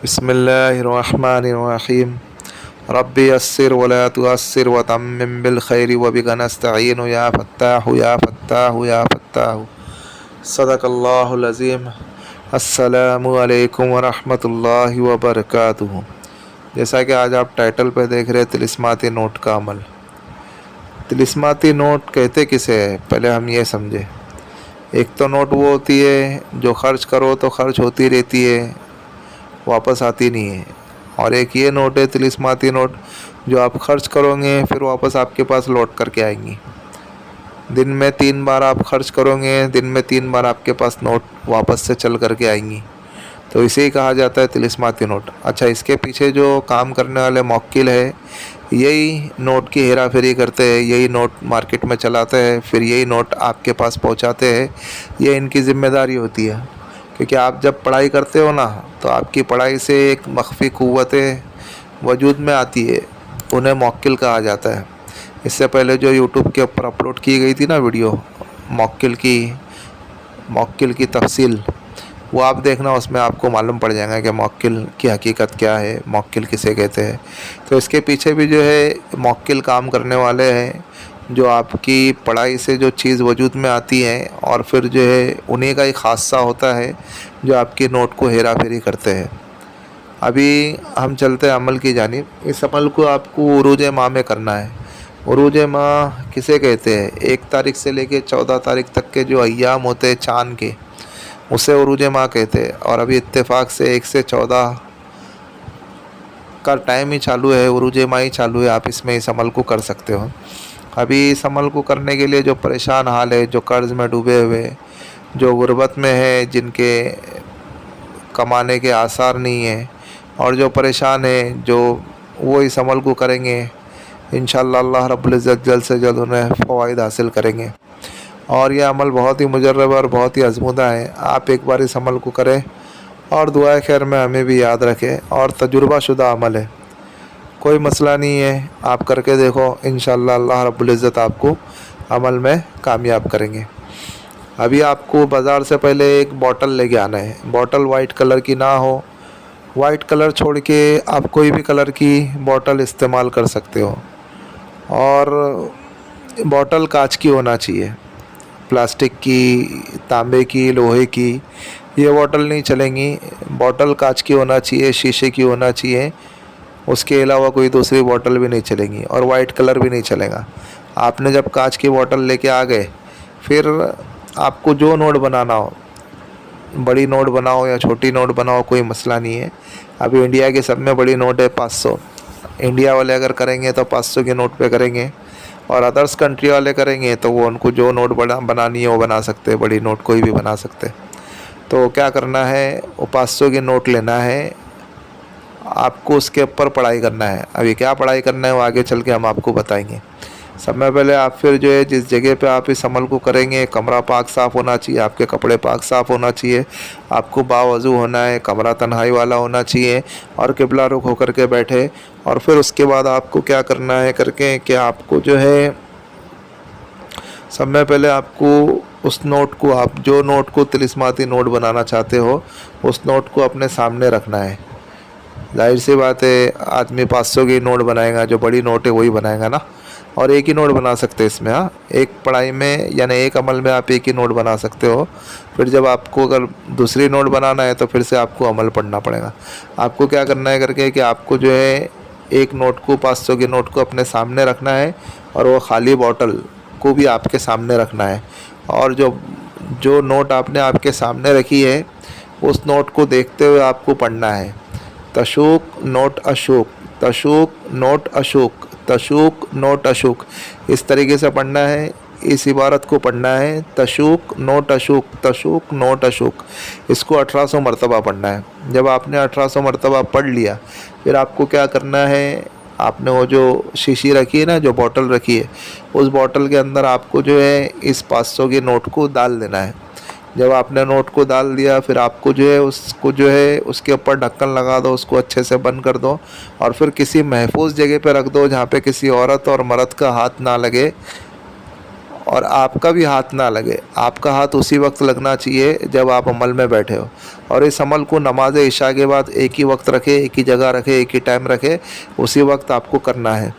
बिस्मिल्लाहिर्रहमानिर्रहीम। रब्बी यस्सिर वला तुअस्सिर वतम्मिम बिल खैरि वबिका नस्तईनु या फत्ताहु या फत्ताहु या फत्ताहु। सदक़ल्लाहुल अज़ीम। अस्सलामु अलैकुम वरहमतुल्लाहि वबरकातुहू। जैसा कि आज आप टाइटल पे देख रहे हैं, तिलिस्माती नोट का अमल। तिलिस्माती नोट कहते किसे है, पहले हम ये समझे। एक तो नोट वो होती है जो खर्च करो तो खर्च होती रहती है, वापस आती नहीं है। और एक ये नोट है तिलिस्माती नोट, जो आप खर्च करोगे फिर वापस आपके पास लौट करके आएंगी। दिन में 3 बार आप खर्च करोगे, दिन में 3 बार आपके पास नोट वापस से चल करके आएंगी। तो इसे ही कहा जाता है तिलिस्माती नोट। अच्छा, इसके पीछे जो काम करने वाले मौक्किल है, यही नोट की हेरा फेरी करते हैं, यही नोट मार्केट में चलाते हैं, फिर यही नोट आपके पास पहुंचाते हैं। ये इनकी ज़िम्मेदारी होती है, क्योंकि आप जब पढ़ाई करते हो ना, तो आपकी पढ़ाई से एक मख्फी क़ुव्वतें वजूद में आती है, उन्हें मौक्किल कहा जाता है। इससे पहले जो यूट्यूब के ऊपर अपलोड की गई थी ना वीडियो, मौक्किल की तफसील, वो आप देखना, उसमें आपको मालूम पड़ जाएगा कि मौक्किल की हकीकत क्या है, मौक्किल किसे कहते हैं। तो इसके पीछे भी जो है मौक्किल काम करने वाले हैं, जो आपकी पढ़ाई से जो चीज़ वजूद में आती है, और फिर जो है उन्हीं का एक हादसा होता है जो आपकी नोट को हेरा फेरी करते हैं। अभी हम चलते हैं अमल की जानिब। इस अमल को आपको उरूज माह में करना है। उरूज माह किसे कहते हैं? 1 तारीख से लेकर 14 तारीख तक के जो अय्याम होते हैं चाँद के, उसे उरूज माह कहते हैं। और अभी इत्तेफाक से 1 से 14 का टाइम ही चालू है, उरूज माह ही चालू है। आप इसमें इस अमल को कर सकते हो। अभी इस अमल को करने के लिए जो परेशान हाल है, जो कर्ज़ में डूबे हुए, जो गुर्बत में है, जिनके कमाने के आसार नहीं है, और जो परेशान है, जो वो इस अमल को करेंगे, इंशाअल्लाह अल्लाह रब्बुल इज़्ज़त जल्द से जल्द उन्हें फ़वाइद हासिल करेंगे। और यह अमल बहुत ही मुजर्रब और बहुत ही आज़मूदा है। आप एक बार इस अमल को करें और दुआए खैर में हमें भी याद रखें। और तजुर्बाशुदा अमल है, कोई मसला नहीं है, आप करके देखो, इंशाअल्लाह अल्लाह रब्बुल इज़्ज़त आपको अमल में कामयाब करेंगे। अभी आपको बाज़ार से पहले एक बोतल लेके आना है। बोतल वाइट कलर की ना हो, वाइट कलर छोड़ के आप कोई भी कलर की बोतल इस्तेमाल कर सकते हो। और बोतल कांच की होना चाहिए, प्लास्टिक की, तांबे की, लोहे की ये बोतल नहीं चलेंगी। बोतल कांच की होना चाहिए, शीशे की होना चाहिए। उसके अलावा कोई दूसरी बोतल भी नहीं चलेंगी, और वाइट कलर भी नहीं चलेगा। आपने जब कांच की बोतल लेके आ गए, फिर आपको जो नोट बनाना हो, बड़ी नोट बनाओ या छोटी नोट बनाओ, कोई मसला नहीं है। अभी इंडिया के सब में बड़ी नोट है 500। इंडिया वाले अगर करेंगे तो 500 के नोट पे करेंगे, और अदर्स कंट्री वाले करेंगे तो वो उनको जो नोट बनानी है वो बना सकते हैं, बड़ी नोट कोई भी बना सकते हैं। तो क्या करना है, वो 500 के नोट लेना है, आपको उसके ऊपर पढ़ाई करना है। अभी क्या पढ़ाई करना है वो आगे चल के हम आपको बताएंगे। समय पहले आप फिर जो है जिस जगह पे आप इस अमल को करेंगे, कमरा पाक साफ़ होना चाहिए, आपके कपड़े पाक साफ़ होना चाहिए, आपको बावज़ू होना है, कमरा तन्हाई वाला होना चाहिए, और किबला रुख होकर के बैठे। और फिर उसके बाद आपको क्या करना है करके कि आपको जो है समय पहले आपको उस नोट को, आप जो नोट को तिलिस्माती नोट बनाना चाहते हो, उस नोट को अपने सामने रखना है। जाहिर सी बात है, आदमी 500 की नोट बनाएगा, जो बड़ी नोट है वही बनाएगा ना। और एक ही नोट बना सकते हैं इसमें। हाँ, एक पढ़ाई में यानी एक अमल में आप एक ही नोट बना सकते हो। फिर जब आपको अगर दूसरी नोट बनाना है तो फिर से आपको अमल पढ़ना पड़ेगा। आपको क्या करना है करके कि आपको जो है एक नोट को, 500 के नोट को अपने सामने रखना है, और वो खाली बोतल को भी आपके सामने रखना है। और जो नोट आपने आपके सामने रखी है, उस नोट को देखते हुए आपको पढ़ना है, तशूक नोट अशूक, तशूक नोट अशूक, तशूक नोट अशूक। इस तरीके से पढ़ना है, इस इबारत को पढ़ना है, तशूक नोट अशूक, तशूक नोट अशूक। इसको 1800 मरतबा पढ़ना है। जब आपने 1800 मरतबा पढ़ लिया, फिर आपको क्या करना है, आपने वो जो शीशी रखी है ना, जो बोतल रखी है, उस बोतल के अंदर आपको जो है इस 500 के नोट को डाल देना है। जब आपने नोट को डाल दिया, फिर आपको जो है उसको जो है उसके ऊपर ढक्कन लगा दो, उसको अच्छे से बंद कर दो, और फिर किसी महफूज जगह पे रख दो जहाँ पे किसी औरत और मर्द का हाथ ना लगे। और आपका भी हाथ ना लगे। आपका हाथ उसी वक्त लगना चाहिए जब आप अमल में बैठे हो। और इस अमल को नमाज इशा के बाद एक ही वक्त रखे, एक ही जगह रखे, एक ही टाइम रखे, उसी वक्त आपको करना है,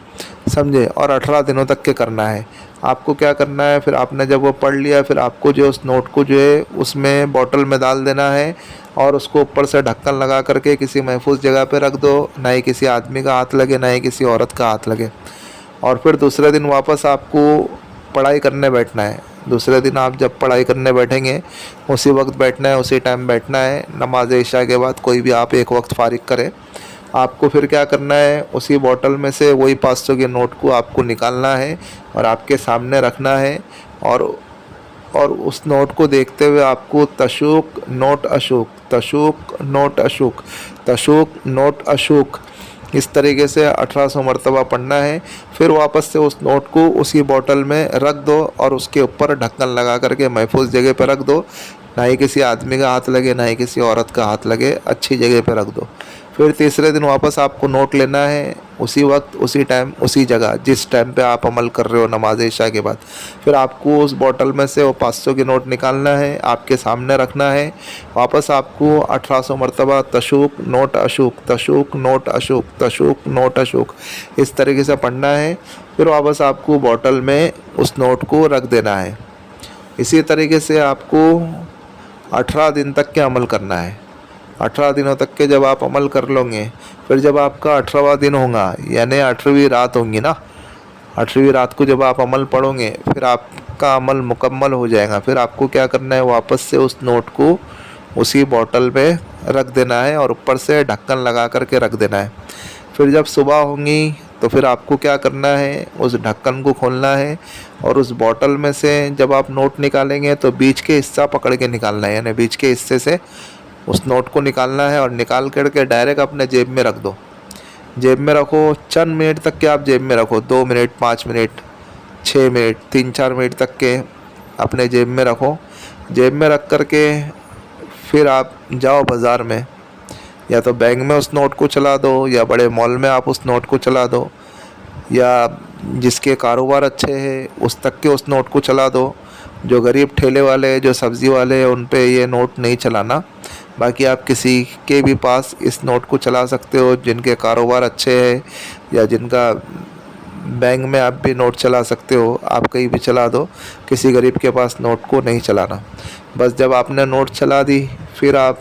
समझे। और 18 दिनों तक के करना है। आपको क्या करना है, फिर आपने जब वो पढ़ लिया, फिर आपको जो उस नोट को जो है उसमें बॉटल में डाल देना है और उसको ऊपर से ढक्कन लगा करके किसी महफूज जगह पे रख दो। ना ही किसी आदमी का हाथ लगे, ना ही किसी औरत का हाथ लगे। और फिर दूसरे दिन वापस आपको पढ़ाई करने बैठना है। दूसरे दिन आप जब पढ़ाई करने बैठेंगे उसी वक्त बैठना है, उसी टाइम बैठना है। नमाज इशा के बाद कोई भी आप एक वक्त फारिग करें। आपको फिर क्या करना है, उसी बोतल में से वही 500 के नोट को आपको निकालना है और आपके सामने रखना है। और उस नोट को देखते हुए आपको तशूक नोट अशूक, तशूक नोट अशूक, तशूक नोट अशूक, इस तरीके से 1800 मरतबा पढ़ना है। फिर वापस से उस नोट को उसी बोतल में रख दो और उसके ऊपर ढक्कन लगा करके महफूज जगह पर रख दो। ना ही किसी आदमी का हाथ लगे, ना ही किसी औरत का हाथ लगे, अच्छी जगह पर रख दो। फिर तीसरे दिन वापस आपको नोट लेना है, उसी वक्त, उसी टाइम, उसी जगह, जिस टाइम पे आप अमल कर रहे हो नमाज इशा के बाद। फिर आपको उस बोतल में से वो 500 के नोट निकालना है, आपके सामने रखना है। वापस आपको 1800 मरतबा तशूक नोट अशूक, तशूक नोट अशूक, तशूक नोट अशूक, इस तरीके से पढ़ना है। फिर वापस आपको बोतल में उस नोट को रख देना है। इसी तरीके से आपको 18 दिन तक के अमल करना है। 18 दिनों तक के जब आप अमल कर लोगे, फिर जब आपका 18वां दिन होगा, यानी 18वीं रात होंगी ना, 18वीं रात को जब आप अमल पढ़ोगे, फिर आपका अमल मुकम्मल हो जाएगा। फिर आपको क्या करना है, वापस से उस नोट को उसी बोतल में रख देना है और ऊपर से ढक्कन लगा करके रख देना है। फिर जब सुबह होंगी तो फिर आपको क्या करना है, उस ढक्कन को खोलना है और उस बोतल में से जब आप नोट निकालेंगे तो बीच के हिस्सा पकड़ के निकालना है, यानी बीच के हिस्से से उस नोट को निकालना है और निकाल करके डायरेक्ट अपने जेब में रख दो। जेब में रखो, चंद मिनट तक के आप जेब में रखो, 2 मिनट, 5 मिनट, 6 मिनट, 3-4 मिनट तक के अपने जेब में रखो। जेब में रख करके फिर आप जाओ बाज़ार में, या तो बैंक में उस नोट को चला दो, या बड़े मॉल में आप उस नोट को चला दो, या जिसके कारोबार अच्छे हैं उस तक के उस नोट को चला दो। जो गरीब ठेले वाले, जो सब्ज़ी वाले हैं, उन पे ये नोट नहीं चलाना। बाकी आप किसी के भी पास इस नोट को चला सकते हो जिनके कारोबार अच्छे हैं, या जिनका बैंक में आप भी नोट चला सकते हो। आप कहीं भी चला दो, किसी गरीब के पास नोट को नहीं चलाना। बस जब आपने नोट चला दी, फिर आप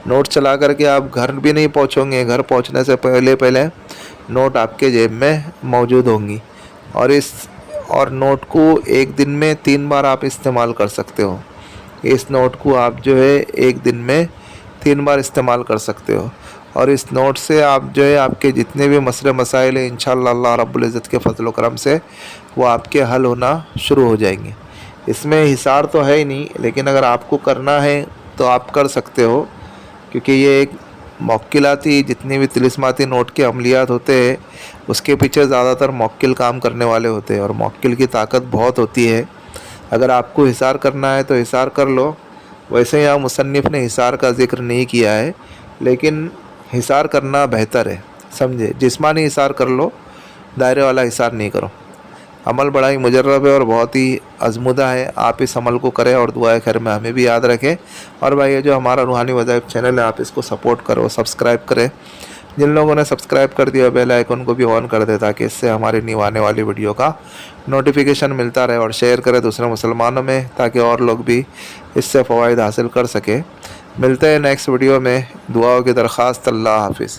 नोट चला करके आप घर भी नहीं पहुंचोगे। घर पहुंचने से पहले पहले नोट आपके जेब में मौजूद होंगी। और नोट को एक दिन में 3 बार आप इस्तेमाल कर सकते हो। इस नोट को आप जो है एक दिन में 3 बार इस्तेमाल कर सकते हो। और इस नोट से आप जो है आपके जितने भी मसले मसाइल हैं, इंशाअल्लाह अल्लाह रब्बुल इज़्ज़त के फजल करम से वो आपके हल होना शुरू हो जाएंगे। इसमें हिसार तो है ही नहीं, लेकिन अगर आपको करना है तो आप कर सकते हो, क्योंकि ये एक मौक्किलाती, जितनी भी तिलिस्माती नोट के अमलियात होते हैं उसके पीछे ज़्यादातर मौक्किल काम करने वाले होते हैं, और मौक्किल की ताकत बहुत होती है। अगर आपको हिसार करना है तो हिसार कर लो। वैसे यहाँ मुसन्निफ़ ने हिसार का ज़िक्र नहीं किया है, लेकिन हिसार करना बेहतर है, समझे। जिस्मानी हिसार कर लो, दायरे वाला हिसार नहीं करो। अमल बड़ा ही मुजर्रब है और बहुत ही आज़मूदा है। आप इस अमल को करें और दुआए खैर में हमें भी याद रखें। और भाई, ये जो हमारा रूहानी वज़ाइफ चैनल है, आप इसको सपोर्ट करो, सब्सक्राइब करें। जिन लोगों ने सब्सक्राइब कर दिया, बेल आइकन को भी ऑन कर दे, ताकि इससे हमारी न्यू आने वाली वीडियो का नोटिफिकेशन मिलता रहे। और शेयर करें दूसरे मुसलमानों में, ताकि और लोग भी इससे फ़वाइद हासिल कर सके। मिलते हैं नेक्स्ट वीडियो में। दुआओं की दरख्वास्त। अल्लाह हाफिज़।